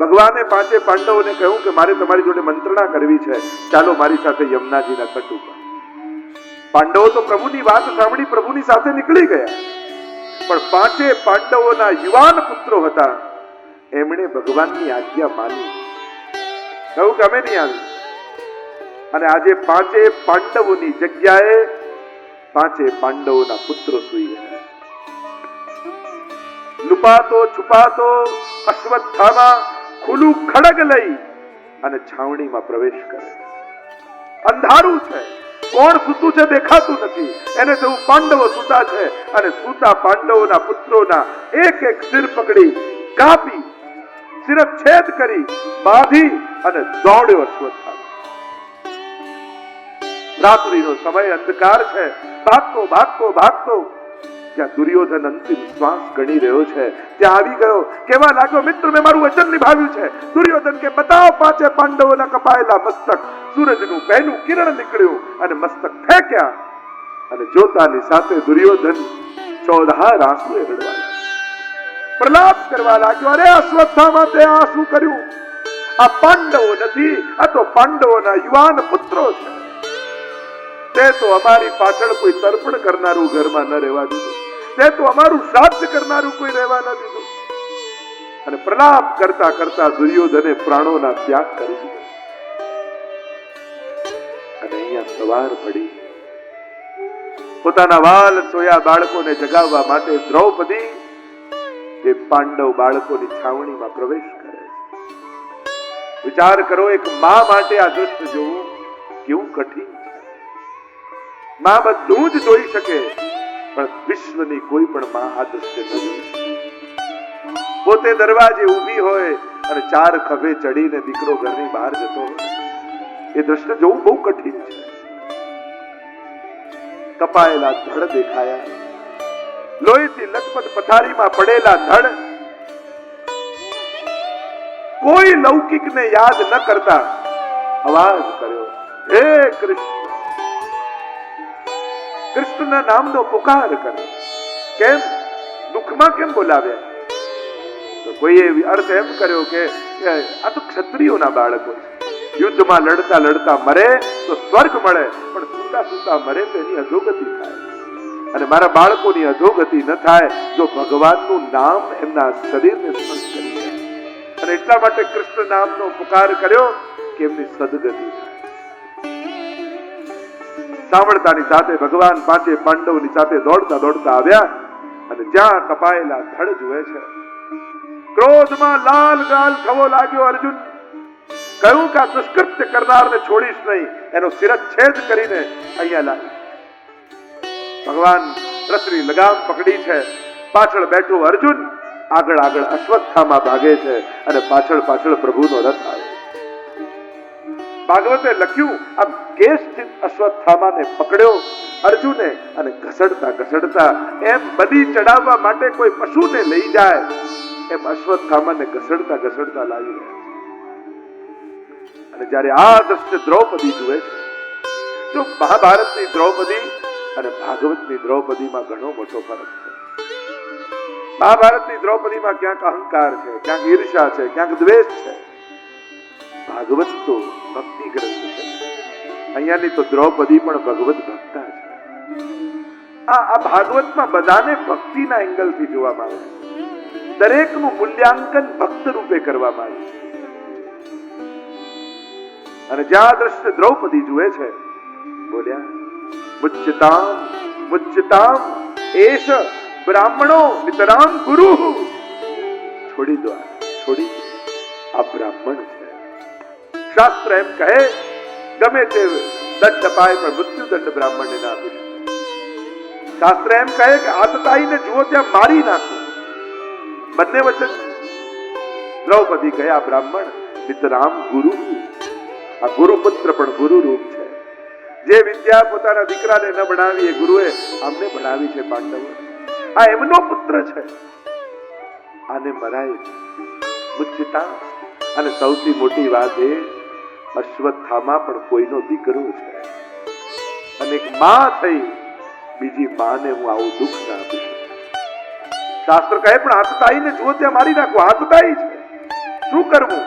ભગવાને પાંચે પાંડવોને કહ્યું કે મારે તમારી જોડે મંત્રણા કરવી છે, ચાલો મારી સાથે યમુનાજીના તટ ઉપર. પાંડવો તો પ્રભુની વાત સાંભળી પ્રભુની સાથે નીકળી ગયા, પણ પાંચે પાંડવોના યુવાન પુત્રો હતા, એમણે ભગવાનની આજ્ઞા માની, કહ્યું કે અમે નહીં આવી. અને આજે પાંચે પાંડવોની જગ્યાએ પાંચે પાંડવોના પુત્રો સુઈ ગયા. લુપાતો છુપાતો અશ્વત્થામા ખુલ્લું ખડગ લઈ અને છાવણીમાં પ્રવેશ કરે. અંધારું છે, કોણ સૂતું છે દેખાતું નથી, એને જેવું પાંડવો સૂતા છે. અને સૂતા પાંડવોના પુત્રોના એક એક સિર પકડી કાપી શિરચ્છેદ કરી બાંધી અને દોડ્યો અશ્વત્થામા. રાત્રિનો સમય, અંધકાર છે, ભાગતો ભાગતો ભાગતો જ્યાં દુર્યોધન અંતિમ શ્વાસ ગણી રહ્યો છે ત્યાં આવી ગયો. કેવા લાગ્યો, મિત્ર મેં મારું વચન નિભાવ્યું છે. દુર્યોધન કે બતાવો પાંચે પાંડવોના કપાયેલા મસ્તક. સૂરજનું પહેલું કિરણ નીકળ્યું અને મસ્તક ફેંક્યા, અને જોતાની સાથે દુર્યોધન ચોધાર આંસુએ રડવા લાગ્યો, પ્રલાપ કરવા લાગ્યો. અરે અશ્વત્થામા, તે આ શું કર્યું? આ પાંડવો નથી, આ તો પાંડવોના યુવાન પુત્રો છે. તે તો અમારી પાછળ કોઈ તર્પણ કરનારું ઘરમાં ન રહેવા દીધું, તે તો અમારું શ્રાદ્ધ કરનારું કોઈ રહેવા ન દીધું. અને પ્રલાપ કરતા કરતા દુર્યોધને પ્રાણોના ત્યાગ કરી દીધો. અને અહીંયા સવાર પડી. પોતાના વાલ સોયા બાળકોને જગાવવા માટે દ્રૌપદી એ પાંડવ બાળકોની છાવણીમાં પ્રવેશ કરે છે. વિચાર કરો, એક મા માટે આ દ્રશ્ય જોવું કેવું કઠિન છે. માં બધું જ જોઈ શકે, પણ વિશ્વની કોઈ પણ માં આ દ્રશ્ય ન જોઈ શકે. પોતે દરવાજે ઊભી હોય અને ચાર ખભે ચડીને દીકરો ઘરની બહાર જતો હોય, એ દ્રશ્ય જોવું બહુ કઠિન છે. કપાયેલા ધડ દેખાયા, લોહીથી લથપથ પથારીમાં પડેલા ધડ. કોઈ લૌકિકને યાદ ન કરતા અવાજ કર્યો, હે કૃષ્ણ. કૃષ્ણના નામનો પુકાર કર્યો. કેમ? દુઃખમાં કેમ બોલાવ્યા? તો કોઈએ અર્થ એમ કર્યો કે આ તો ક્ષત્રિયોના બાળકો છે, યુદ્ધમાં લડતા લડતા મરે તો સ્વર્ગ મળે, પણ સુતા સુતા મરે તો એની અધોગતિ થાય. અને મારા બાળકોની અધોગતિ ન થાય જો ભગવાનનું નામ એમના શરીરને સ્પર્શ કરી જાય. અને એટલા માટે કૃષ્ણ નામનો પુકાર કર્યો કે એમની સદગતિ થાય. સાંભળતાની સાથે ભગવાન પાંચે પાંડવોની સાથે દોડતા દોડતા આવ્યા અને જ્યાં કપાયેલા ધડ જુએ છે, ક્રોધમાં લાલ ગાલ થવો લાગ્યો. અર્જુન કહ્યું કે આ દુષ્કૃત્ય કરનારને છોડીશ નહીં, એનો શિરચ્છેદ કરીને અહીંયા લાવી. ભગવાન રથની લગામ પકડી છે, પાછળ બેઠો અર્જુન, આગળ આગળ અશ્વત્થામા ભાગે છે અને પાછળ પાછળ પ્રભુનો રથ આવે. ભાગવતે લખ્યું, આ કેશથી અશ્વત્થામાને પકડ્યો અર્જુને અને ઘસડતા ઘસડતા એમ બલી ચડાવવા માટે કોઈ પશુને લઈ જાય એમ અશ્વત્થામાને ઘસડતા ઘસડતા લાવી રહ્યા છે. અને જ્યારે આ દ્રશ્ય દ્રૌપદી જુએ છે, જો મહાભારતની દ્રૌપદી અને ભાગવતની દ્રૌપદીમાં ઘણો મોટો ફરક છે. મહાભારતની દ્રૌપદીમાં ક્યાંક અહંકાર છે, ક્યાંક ઈર્ષા છે, ક્યાંક દ્વેષ છે. ભાગવત તો ભક્તિ ગ્રંથ છે. અહીંયાની તો દ્રૌપદી પણ ભગવત ભક્તા છે. આ ભાગવતમાં બધાને ભક્તિના એંગલથી જોવામાં આવે છે. દરેકનું મૂલ્યાંકન ભક્ત રૂપે કરવામાં આવે છે. અને જ્યાં દ્રશ્ય દ્રૌપદી જુએ છે, બોલ્યા, મુચ્યતામ મુચ્યતામ એષ બ્રાહ્મણો નિતરામ ગુરુ. છોડી દો, છોડી દો, આ બ્રાહ્મણ છે. શાસ્ત્ર એમ કહે, ગમે તે દંડ અપાય પણ મૃત્યુદંડ બ્રાહ્મણને ના આપી શકે. શાસ્ત્ર એમ કહે કે આતતાઈને જુઓ ત્યાં મારી નાખો. બંને વચન. દ્રૌપદી કહે, આ બ્રાહ્મણ નિતરામ ગુરુ. આ ગુરુપુત્ર પણ ગુરુ રૂપ છે. જે વિદ્યા પોતાના દીકરાને ન ભણાવી એ ગુરુએ આમને ભણાવી છે. પાંડવો આ એમનો પુત્ર છે, આને મરાય મુચ્યતા. અને સૌથી મોટી વાત એ, અશ્વત્થામા પણ કોઈનો દીકરો છે. અને એક માં થઈ બીજી માને હું આવું દુઃખ ના આપી શકું. શાસ્ત્ર કહે પણ હાથતાઈને જુઓ ત્યાં મારી નાખો. હાથતાઈ છે, શું કરવું?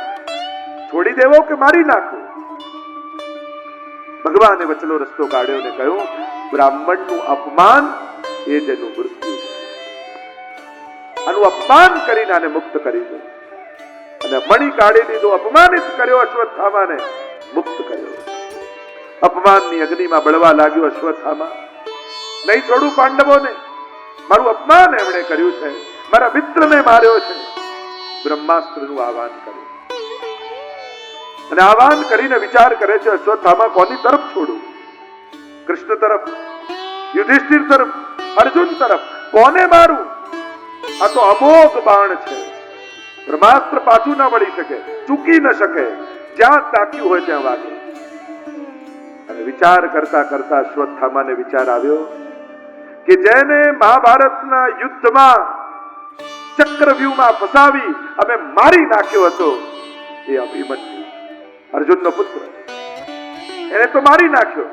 છોડી દેવો કે મારી નાખવો? ભગવાને વચલો રસ્તો કાઢ્યો ને કહ્યું, બ્રાહ્મણનું અપમાન એ જ એનું મૃત્યુ છે. આનું અપમાન કરીને આને મુક્ત કરી દો. અને મણી કાઢી લીધો, અપમાનિત કર્યો અશ્વત્થામાને, મુક્ત કર્યો. અપમાનની અગ્નિમાં બળવા લાગ્યો અશ્વત્થામા. નહીં છોડું પાંડવોને, મારું અપમાન એમણે કર્યું છે, મારા મિત્રને માર્યો છે. બ્રહ્માસ્ત્રનું આહવાન કર્યું અને આહવાન કરીને વિચાર કરે છે અશ્વત્થામા કોની તરફ છોડું? કૃષ્ણ તરફ, યુધિષ્ઠિર તરફ, અર્જુન તરફ, કોને મારું? આ તો અમોઘ બાણ છે. બ્રહ્માસ્ત્ર પાછું ન વળી શકે, ચૂકી ન શકે, જ્યાં તાક્યું હોય ત્યાં વાગે. અને વિચાર કરતા કરતા અશ્વત્થામાને વિચાર આવ્યો કે જેને મહાભારતના યુદ્ધમાં ચક્રવ્યૂહમાં ફસાવી અમે મારી નાખ્યો હતો એ અભિમન્યુ, અર્જુનનો પુત્ર. એને તો મારી નાખ્યો,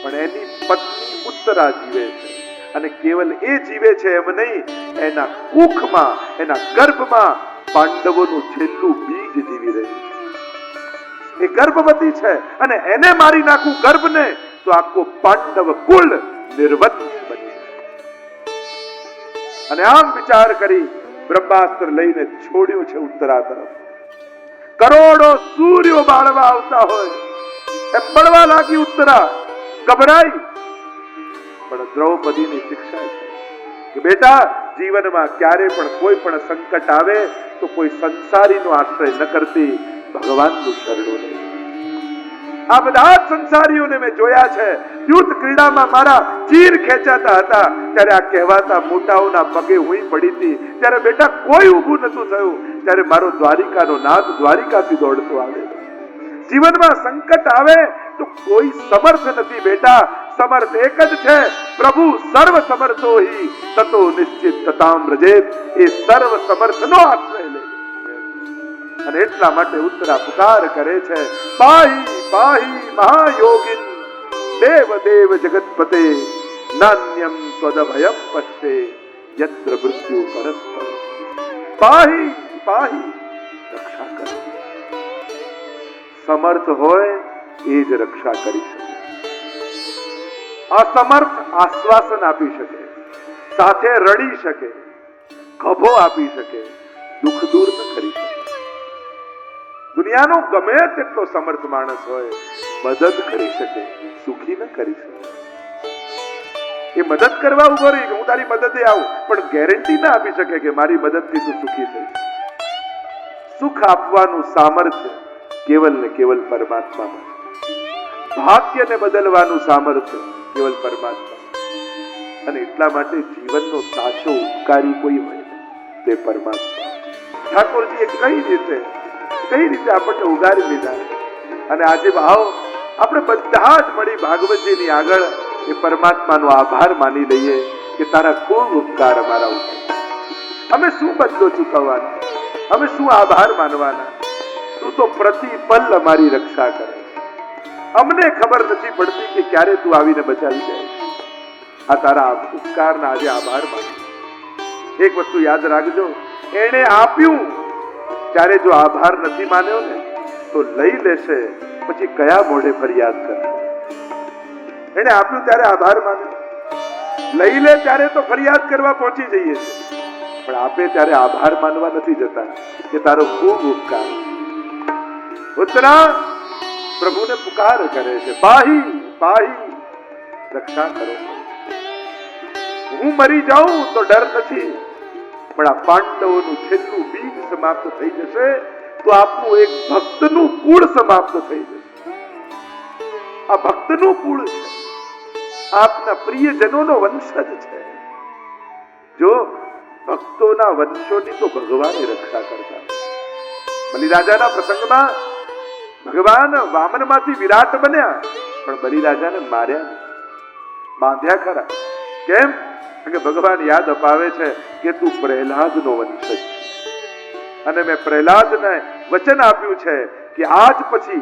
પણ એની પત્ની ઉત્તરા જીવે છે. અને કેવલ એ જીવે છે એમ નહીં, એના કુખમાં, એના ગર્ભમાં પાંડવોનું છેલ્લું બીજ જીવી રહ્યું છે. એ ગર્ભવતી છે અને એને મારી નાખું ગર્ભને, તો આખો પાંડવ કુળ નિર્વંશ બની જશે. અને આમ વિચાર કરી બ્રહ્માસ્ત્ર લઈને છોડ્યું છે ઉત્તરા તરફ. કરોડો સૂર્યો બાળવા આવતા હોય એમ બળવા લાગી ઉત્તરા. ગભરાઈ. પણ દ્રૌપદીની શિક્ષા છે કે બેટા, જીવનમાં ક્યારે પણ કોઈ પણ સંકટ આવે તો કોઈ સંસારીનો આશ્રય ન કરતી, ભગવાનનું શરણું નહીં. આ બધા જ સંસારીઓને મેં જોયા છે. યુદ્ધ ક્રીડામાં મારા ચીર ખેંચાતા હતા ત્યારે આ કહેવાતા મોટાઓના પગે હુઈ પડી હતી. ત્યારે બેટા કોઈ ઊભું નતું થયું. ત્યારે મારો દ્વારિકાનો નાથ દ્વારિકાથી દોડતો આવે. જીવનમાં સંકટ આવે તો કોઈ સમર્થ નથી બેટા, સમર્થ એક જ છે, પ્રભુ સર્વ સમર્થો હિ તતો નિશ્ચિત તતામ વ્રજેત. એ સર્વ સમર્થનો આશ્રય લે. અને એટલા માટે ઉત્તરા પુકાર કરે છે, પાહી પાહી મહાયોગિન દેવ દેવ જગતપતે નાન્યમ ત્વદભયમ પશ્યે યત્ર મૃત્યુ પરસ્પર. પાહી પાહી, રક્ષા કર. સમર્થ હોય એ જ રક્ષા કરી શકે. અસમર્થ આશ્વાસન આપી શકે, સાથે રડી શકે, ખભો આપી શકે, દુઃખ દૂર ન કરી શકે. દુનિયાનો ગમે તેટલો સમર્થ માણસ હોય, મદદ કરી શકે, સુખી ન કરી શકે. એ મદદ કરવા ઉભો રહી કે હું તારી મદદે આવું, પણ ગેરંટી ના આપી શકે કે મારી મદદથી તું સુખી થઈ. સુખ આપવાનું સામર્થ્ય કેવલ ને કેવલ પરમાત્મામાં છે. ભાગ્યને બદલવાનું સામર્થ્ય કેવલ પરમાત્મા. અને એટલા માટે જીવનનો સાચો ઉપકારી કોઈ હોય તે પરમાત્મા. ઠાકોરજીએ કઈ રીતે આપણને ઉગારી લીધા. અને આજે આવો આપણે બધા જ મળી ભાગવતજીની આગળ એ પરમાત્માનો આભાર માની લઈએ કે તારા ખૂબ ઉપકાર અમારા ઉપર. અમે શું બદલો ચૂકવવાના? અમે શું આભાર માનવાના? તું તો પ્રતિપલ અમારી રક્ષા કરે. અમને ખબર નથી પડતી કે ક્યારે તું આવીને બચાવી જાય. આ તારા ઉપકારના આજે આભાર માનું. એક વસ્તુ યાદ રાખજો, એને આપ્યું ત્યારે જો આભાર નથી માન્યો ને તો લઈ લેશે, પછી કયા મોઢે ફરિયાદ કરશે? એને આપ્યું ત્યારે આભાર માન્યો, લઈ લે ત્યારે તો ફરિયાદ કરવા પહોંચી જઈએ છે, પણ આપે ત્યારે આભાર માનવા નથી જતા કે તારો ખૂબ ઉપકાર. ઉત્તરા પ્રભુને પુકાર કરે છે, પાહી પાહી, રક્ષા કરો. હું મરી જાઉં તો ડર નથી, પણ આ પાંડવોનું છેલ્લું બીજ સમાપ્ત થઈ જશે તો આપનું એક ભક્તનું કુળ સમાપ્ત થઈ જશે. આ ભક્તનું કુળ છે, આપના પ્રિયજનોનો વંશજ છે. જો ભક્તોના વંશોની તો ભગવાને રક્ષા કરતા. બલિરાજાના પ્રસંગમાં ભગવાન વામનમાંથી વિરાટ બન્યા, પણ બલિરાજાને માર્યા, બાંધ્યા ખરા. કેમ? કે ભગવાન યાદ અપાવે છે કે તું પ્રહલાદનો વંશજ છે, અને મેં પ્રહલાદને વચન આપ્યું છે કે આજ પછી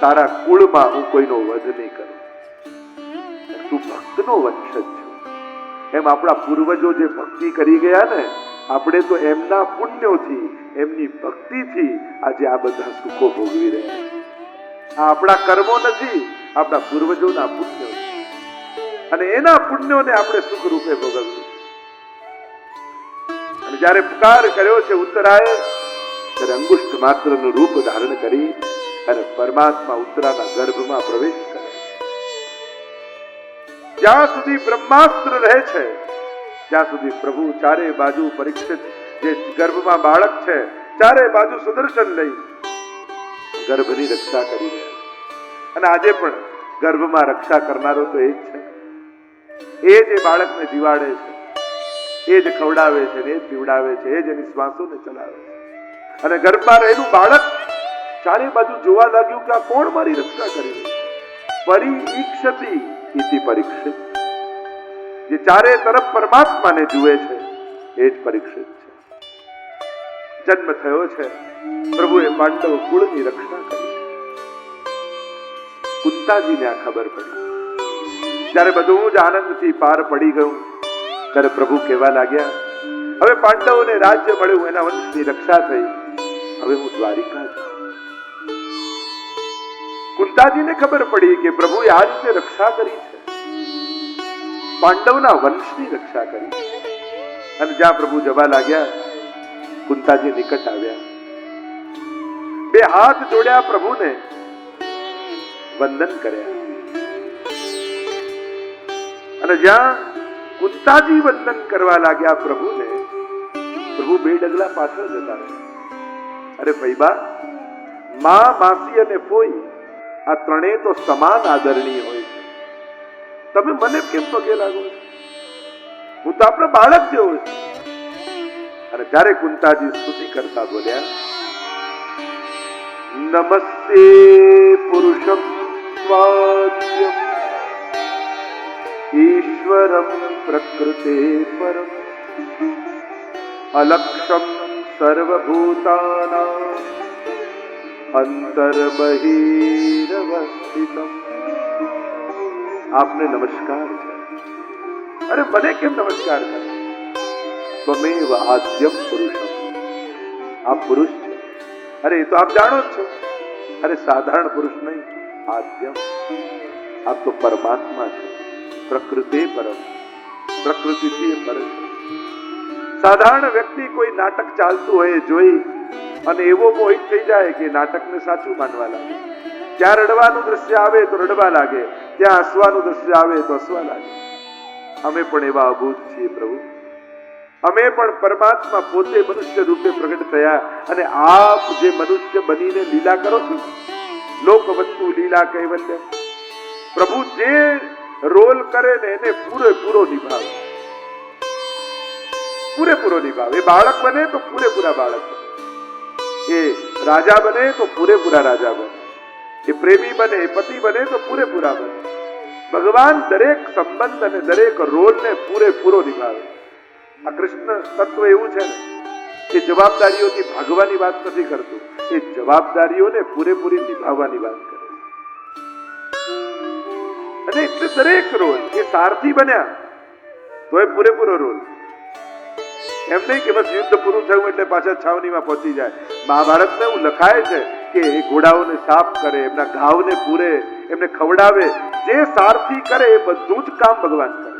તારા કુળમાં હું કોઈનો વધ નહીં કરું. તું ભક્તનો વંશજ છે. એમ આપણા પૂર્વજો જે ભક્તિ કરી ગયા ને આપણે તો એમના પુણ્યોથી, એમની ભક્તિથી આજે આ બધા સુખો ભોગવી રહ્યા છીએ. આ આપણા કર્મો નથી, આપણા પૂર્વજોના પુણ્યો છે. અને એના પુણ્યોને આપણે સુખ રૂપે ભોગવ્યું. અને જ્યારે પુકાર કર્યો છે ઉત્તરાએ, ત્યારે અંગુષ્ઠ માત્રનું રૂપ ધારણ કરી અને પરમાત્મા ઉત્તરાના ગર્ભમાં પ્રવેશ કરે. જ્યાં સુધી બ્રહ્માસ્ત્ર રહે છે ત્યાં સુધી પ્રભુ ચારે બાજુ પરીક્ષિત જે ગર્ભમાં બાળક છે ચારે બાજુ સુદર્શન લઈ ગર્ભની રક્ષા કરી રહ્યા. અને આજે પણ ગર્ભમાં રક્ષા કરનારો તો એ જ છે. એ જે બાળકને જીવાડે છે, એ જ ખવડાવે છે, એ જ પીવડાવે છે, એ જ એની શ્વાસોને ચલાવે છે. અને ગર્ભમાં રહેલું બાળક ચારે બાજુ જોવા લાગ્યું કે આ કોણ મારી રક્ષા કરી. પરિઈક્ષતિ ઇતિ પરીક્ષિત. જે ચારે તરફ પરમાત્માને જુએ છે એ જ પરીક્ષિત છે. જન્મ થયો છે, પ્રભુએ પાંડવ કુળની રક્ષા કરી. કુંતાજીને આ ખબર પડી. જ્યારે બધું જ આનંદથી પાર પડી ગયું ત્યારે પ્રભુ કહેવા લાગ્યા, હવે પાંડવોને રાજ્ય મળ્યું, એના વંશની રક્ષા થઈ, હવે હું દ્વારિકા જાઉં. કુંતાજીને ખબર પડી કે પ્રભુએ આ રીતે રક્ષા કરી છે, પાંડવના વંશની રક્ષા કરી. અને જ્યાં પ્રભુ જવા લાગ્યા, કુંતાજી નિકટ આવ્યા, બે હાથ જોડ્યા, પ્રભુને વંદન કર્યા. અને જ્યાં કુંતાજી વંદન કરવા લાગ્યા પ્રભુને, પ્રભુ બે ડગલા પાછળ જતા રહ્યા. અરે ભઈબા, માં, માસી અને ફોઈ આ ત્રણેય તો સમાન આદરણીય હોય છે. તમે મને કેમ પગે લાગો છો? હું તો આપણો બાળક જેવો છું. અને જ્યારે કુંતાજી સ્તુતિ કરતા બોલ્યા, નમસ્તે પુરુષમ સ્વાદ્યમ ઈશ્વરમ પ્રકૃતે પરમ અલક્ષમ સર્વભૂતાનાં અંતર્બહિરવસ્થિતમ. આપને નમસ્કાર છે. અરે મને કેમ નમસ્કાર કરે? ત્વમેવ આદ્યમ પુરુષમ. આપ પુરુષ છે. અરે એ તો આપ જાણો જ છો. અરે સાધારણ પુરુષ નહીં, આદ્યમ. આપ તો પરમાત્મા છે. પ્રકૃતે પરમ. પ્રકૃતિથી એ પર છે. સાધારણ વ્યક્તિ કોઈ નાટક ચાલતું હોય જોઈ અને એવો મોહિત થઈ જાય કે નાટકને સાચું માનવા લાગે. ત્યાં રડવાનું દ્રશ્ય આવે તો રડવા લાગે, ત્યાં હસવાનું દ્રશ્ય આવે તો હસવા લાગે. અમે પણ એવા અભૂત છીએ પ્રભુ. અમે પણ પરમાત્મા પોતે મનુષ્ય રૂપે પ્રગટ થયા અને આપ જે મનુષ્ય બનીને લીલા કરો છો, લોકવસ્તુ લીલા કૈવલ્ય, પ્રભુ જે રોલ કરે ને એને પૂરેપૂરો નિભાવે. પૂરેપૂરો નિભાવે. એ બાળક બને તો પૂરેપૂરા બાળક બને, એ રાજા બને તો પૂરેપૂરા રાજા બને, એ પ્રેમી બને, એ પતિ બને તો પૂરેપૂરા બને. ભગવાન દરેક સંબંધ અને દરેક રોલને પૂરેપૂરો નિભાવે. આ કૃષ્ણ તત્વ એવું છે ને કે જવાબદારીઓથી ભાગવાની વાત નથી કરતું, એ જવાબદારીઓને પૂરેપૂરી નિભાવવાની વાત કરે છે. અને એટલે દરેક રોલ એ સારથી બન્યા તો એ પૂરેપૂરો રોલ. એમ નહીં કે બસ યુદ્ધ પૂરું થયું એટલે પાછા છાવણીમાં પહોંચી જાય. મહાભારતને એવું લખાય છે કે એ ઘોડાઓને સાફ કરે, એમના ઘાવને પૂરે, એમને ખવડાવે. જે સારથી કરે એ બધું જ કામ ભગવાન કરે.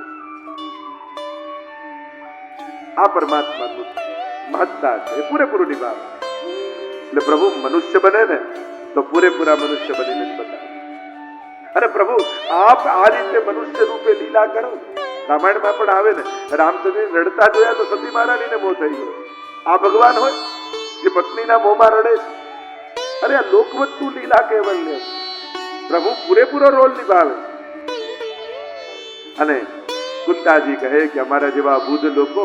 આ પરમાત્માનું મહત્તા છે, એ પૂરેપૂરું નિભાવે. એટલે પ્રભુ મનુષ્ય બને ને તો પૂરેપૂરા મનુષ્ય બનીને જ બતાવે. અને પ્રભુ આપ આ રીતે મનુષ્ય રૂપે લીલા કરો. રામાયણમાં પણ આવે ને, રામચંદ્ર રડતા જોયા તો સતી મહારાણીને મોહ થઈ ગયો. આ ભગવાન હોય જે પત્નીના મોહમાં રડે છે? અરે આ લોકવસ્તુ લીલા કૈવલ્ય. પ્રભુ પૂરેપૂરો રોલ નિભાવે. અને કુંતાજી કહે કે અમારા જેવા બુદ્ધ લોકો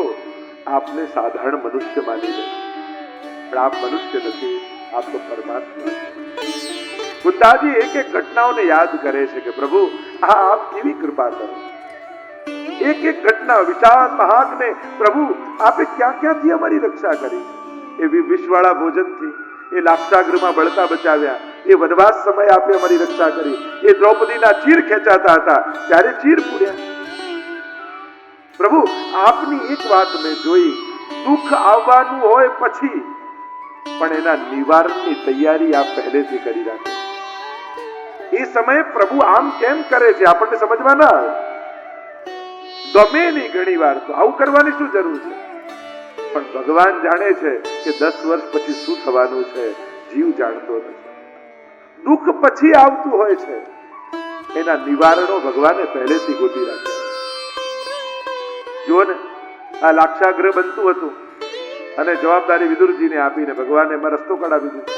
આપને સાધારણ મનુષ્ય માની લે, પણ આપ મનુષ્ય નથી, આપ તો પરમાત્મા. કુંતાજી એક એક ઘટનાઓને યાદ કરે છે કે પ્રભુ આ આપ કેવી કૃપા કરો. એક એક ઘટના વિશાળ મહાગને પ્રભુ આપે ક્યાં ક્યાંથી અમારી રક્ષા કરી. એ વિષવાળા ભોજનથી, એ લાક્ષાગૃહમાં બળતા બચાવ્યા, એ વનવાસ સમયે આપે અમારી રક્ષા કરી. એ દ્રૌપદીના ચીર ખેંચાતા હતા ત્યારે ચીર પૂર્યા. પ્રભુ આપની એક વાત મેં જોઈ દુઃખ આવવાનું હોય પછી પણ એના નિવારણની તૈયારી આપ પહેલેથી કરી રાખો. એ સમયે પ્રભુ આમ કેમ કરે છે આપણને સમજવા ના આવે. ગમે નહીં ઘણી વાર તો આવું કરવાની શું જરૂર છે, પણ ભગવાન જાણે છે કે 10 વર્ષ પછી શું થવાનું છે, જીવ જાણતો નથી. દુઃખ પછી આવતું હોય છે, એના નિવારણો ભગવાને પહેલેથી ગોતી રાખ્યા. જુઓ ને, આ લાક્ષાગ્રહ બનતું હતું અને જવાબદારી વિદુરજીને આપીને ભગવાને એમાં રસ્તો કઢાવી દીધો.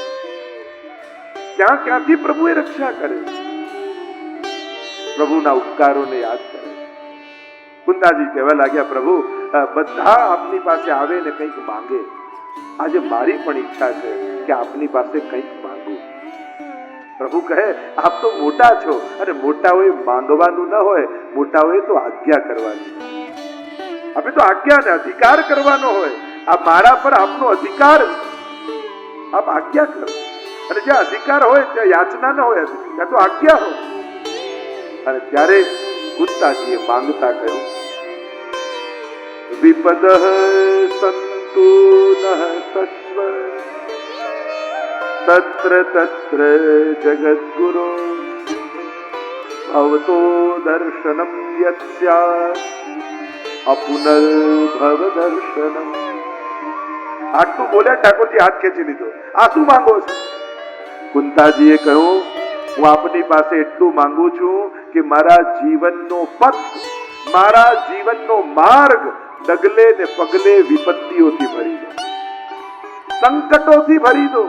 ક્યાંથી પ્રભુએ રક્ષા કરે, પ્રભુના ઉપકારોને યાદ કરે. કુંતાજી કહેવા લાગ્યા, પ્રભુ બધા આપની પાસે આવે ને કંઈક માંગે, આજે મારી પણ ઈચ્છા છે કે આપની પાસે કંઈક માંગુ. પ્રભુ કહે, આપ તો મોટા છો અને મોટાઓએ માંગવાનું ન હોય, મોટાઓએ તો આજ્ઞા કરવાની. આપણે તો આજ્ઞા ને અધિકાર કરવાનો હોય. આ મારા પર આપનો અધિકાર છે, આપ આજ્ઞા કરો. અને જ્યાં અધિકાર હોય ત્યાં યાચના ન હોય, ત્યાં તો આજ્ઞા હોય. અને ત્યારે કુંતાજીએ માંગતા કહ્યું, વિપદ સંતુ નઃ સસ્વ તત્ર તત્ર જગદ્ગુરો ભવતો દર્શનમ યસ્યાત અપુનર્ભવ દર્શનમ. આટલું બોલ્યા ઠાકોરજી હાથ ખેંચી લીધો. આ શું માંગો છો? કુંતાજીએ કહ્યું, હું આપની પાસે એટલું માંગુ છું કે મારા જીવનનો પથ, મારા જીવનનો માર્ગ ડગલે ને પગલે વિપત્તિઓથી ભરી દો, સંકટોથી ભરી દો.